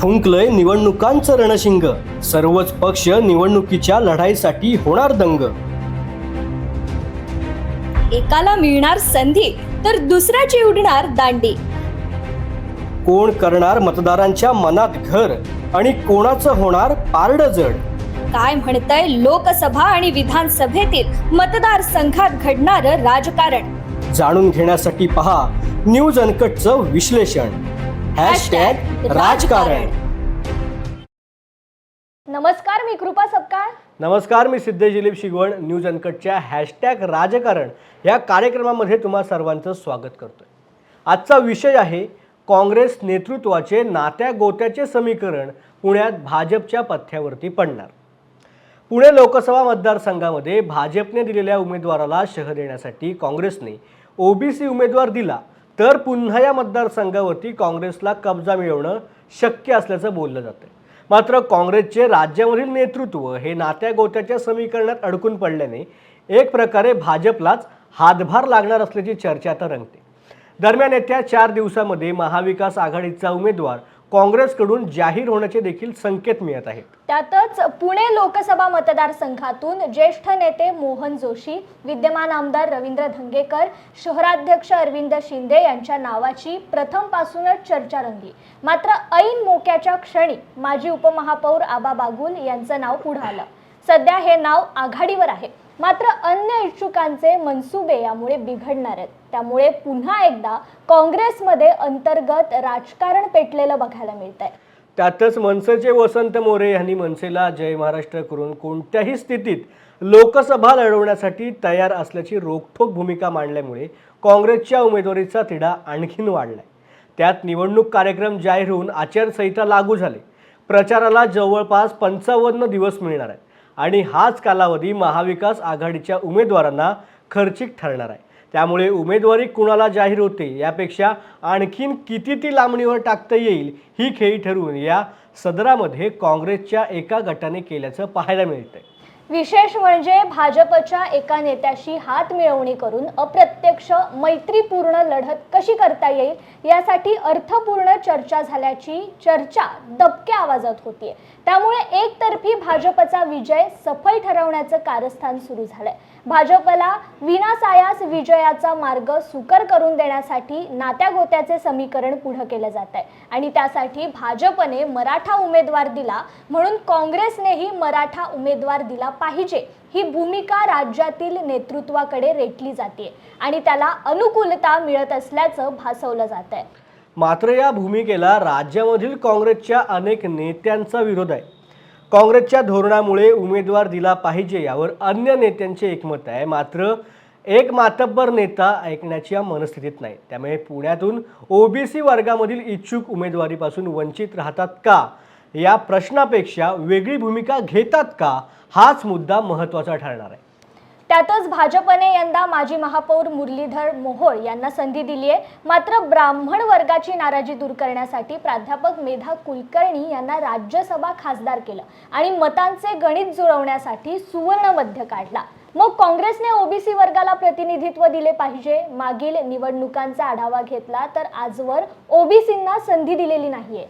फुंकलय निवडणुकांचं रणशिंग, सर्वच पक्ष निवडणुकीच्या लढाईसाठी होणार दंग. एकाला मिळणार संधी तर दुसऱ्याची उडणार दांडी. कोण करणार मतदारांच्या मनात घर आणि कोणाचं होणार पारड जड. काय म्हणतंय लोकसभा आणि विधानसभेतील मतदारसंघात घडणारं राजकारण. जाणून घेण्यासाठी पहा न्यूज अनकटचं विश्लेषण. #राजकारण. नमस्कार, मी कृपा सपकाळ. नमस्कार, मी सिद्धेश दिलीप शिगवण. न्यूज अनकटच्या #राजकारण या कार्यक्रमामध्ये तुम्हा सर्वांचं स्वागत करतोय. आजचा विषय आहे काँग्रेस नेतृत्वाचे नात्या गोत्याचे समीकरण पुण्यात भाजपच्या पथ्यावरती पडणार. पुणे लोकसभा मतदारसंघामध्ये भाजपने दिलेल्या उमेदवाराला शह देण्यासाठी काँग्रेसने ओबीसी उमेदवार दिला तर पुन्हा या मतदारसंघावरती काँग्रेसला कब्जा मिळवणं शक्य असल्याचं बोललं जातं. मात्र काँग्रेसचे राज्यामधील नेतृत्व हे नात्या गोत्याच्या समीकरणात अडकून पडल्याने एक प्रकारे भाजपलाच हातभार लागणार असल्याची चर्चा आता रंगते. दरम्यान येत्या 4 दिवसांमध्ये महाविकास आघाडीचा उमेदवार काँग्रेसकडून जाहीर होण्याचे देखील संकेत मिळत आहेत. त्यातच पुणे लोकसभा मतदारसंघातून ज्येष्ठ नेते मोहन जोशी, विद्यमान आमदार रवींद्र धंगेकर, शहराध्यक्ष अरविंद शिंदे यांच्या नावाची प्रथमपासूनच चर्चा रंगली. मात्र ऐन मोक्याच्या क्षणी माजी उपमहापौर आबा बागुल यांचं नाव पुढे आलं. सध्या हे नाव आघाडीवर आहे. मात्र अन्य इच्छुकांचे मनसुबे यामुळे बिघडणार आहेत. त्यामुळे पुन्हा एकदा काँग्रेसमध्ये अंतर्गत राजकारण पेटलेलं बघायला मिळतंय. त्यातच मनसेचे वसंत मोरे यांनी मनसेला जय महाराष्ट्र करून कोणत्याही स्थितीत लोकसभा लढवण्यासाठी तयार असल्याची रोखठोक भूमिका मांडल्यामुळे काँग्रेसच्या उमेदवारीचा तिढा आणखीन वाढलाय. त्यात निवडणूक कार्यक्रम जाहीर होऊन आचारसंहिता लागू झाली. प्रचाराला जवळपास 55 दिवस मिळणार आहेत आणि हाच कालावधी महाविकास आघाडीच्या उमेदवारांना खर्चिक ठरणार आहे. त्यामुळे उमेदवारी कुणाला जाहीर होते यापेक्षा आणखीन किती ती लांबणीवर टाकता येईल ही खेळी ठरवून या सदरामध्ये काँग्रेसच्या एका गटाने केल्याचं पाहायला मिळतंय. विशेष म्हणजे भाजपच्या एका नेत्याशी हात मिळवणी करून अप्रत्यक्ष मैत्रीपूर्ण लढत कशी करता येईल यासाठी अर्थपूर्ण चर्चा झाल्याची चर्चा दबक्या आवाजात होतीये. त्यामुळे एकतर्फी भाजपचा विजय सफल ठरवण्याचं कारस्थान सुरू झालंय. भाजपला विनासायास विजयाचा मार्ग सुकर करून देण्यासाठी नात्या गोत्याचे समीकरण पुढे केलं जात आहे आणि त्यासाठी भाजपने मराठा उमेदवार दिला म्हणून काँग्रेसनेही मराठा उमेदवार दिला पाहिजे ही भूमिका राज्यातील नेतृत्वाकडे रेटली जाते आणि त्याला अनुकूलता मिळत असल्याचं भासवलं जात आहे. मात्र या भूमिकेला राज्यामधील काँग्रेसच्या अनेक नेत्यांचा विरोध आहे. काँग्रेसच्या धोरणामुळे उमेदवार दिला पाहिजे यावर अन्य नेत्यांचे एकमत आहे. मात्र एक मातब्बर नेता ऐकण्याच्या मनस्थितीत नाही. त्यामुळे पुण्यातून ओबीसी वर्गामधील इच्छुक उमेदवारीपासून वंचित राहतात का या प्रश्नापेक्षा वेगळी भूमिका घेतात का हाच मुद्दा महत्त्वाचा ठरणार आहे. त्यातच भाजपने यंदा माजी महापौर मुरलीधर मोहोळ यांना संधी दिली आहे. मात्र ब्राह्मण वर्गाची नाराजी दूर करण्यासाठी प्राध्यापक मेधा कुलकर्णी यांना राज्यसभा खासदार केलं आणि मतांचे गणित जुळवण्यासाठी सुवर्ण मध्य काढला. मग काँग्रेसने ओबीसी वर्गाला प्रतिनिधित्व दिले पाहिजे. मागील निवडणुकांचा आढावा घेतला तर आजवर ओबीसींना संधी दिलेली नाहीये.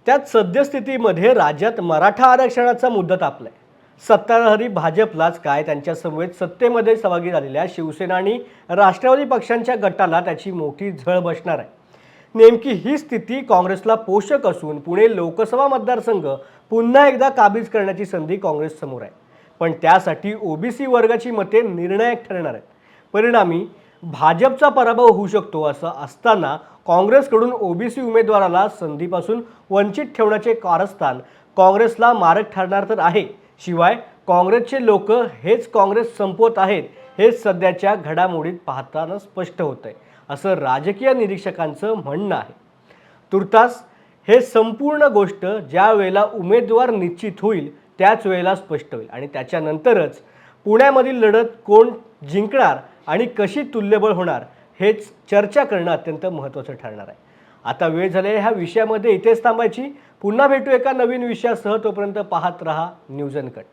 त्यात सद्यस्थितीमध्ये राज्यात मराठा आरक्षणाचा मुद्दा तापलाय. सत्ताधारी भाजपलाच काय त्यांच्या समवेत सत्तेमध्ये सहभागी झालेल्या शिवसेना आणि राष्ट्रवादी पक्षांच्या गटाला त्याची मोठी झळ बसणार आहे. नेमकी ही स्थिती काँग्रेसला पोषक असून पुणे लोकसभा मतदारसंघ पुन्हा एकदा काबीज करण्याची संधी काँग्रेस समोर आहे. पण त्यासाठी ओबीसी वर्गाची मते निर्णायक ठरणार आहेत. परिणामी भाजपचा पराभव होऊ शकतो. असं असताना काँग्रेसकडून ओबीसी उमेदवाराला संधीपासून वंचित ठेवण्याचे कारस्थान काँग्रेसला मारक ठरणार तर आहे. शिवाय काँग्रेसचे लोक हेच काँग्रेस संपवत आहेत हे सध्याच्या घडामोडीत पाहताना स्पष्ट होत आहे असं राजकीय निरीक्षकांचं म्हणणं आहे. तुर्तास हे संपूर्ण गोष्ट ज्या वेळेला उमेदवार निश्चित होईल त्याच वेळेला स्पष्ट होईल आणि त्याच्यानंतरच पुण्यामधील लढत कोण जिंकणार आणि कशी तुल्यबळ होणार हेच चर्चा करणं अत्यंत महत्त्वाचं ठरणार आहे. आता वेळ झाली ह्या विषयामध्ये इथेच थांबायची. पुन्हा भेटू एका नवीन विषयासह. तोपर्यंत पाहत रहा न्यूज अनकट.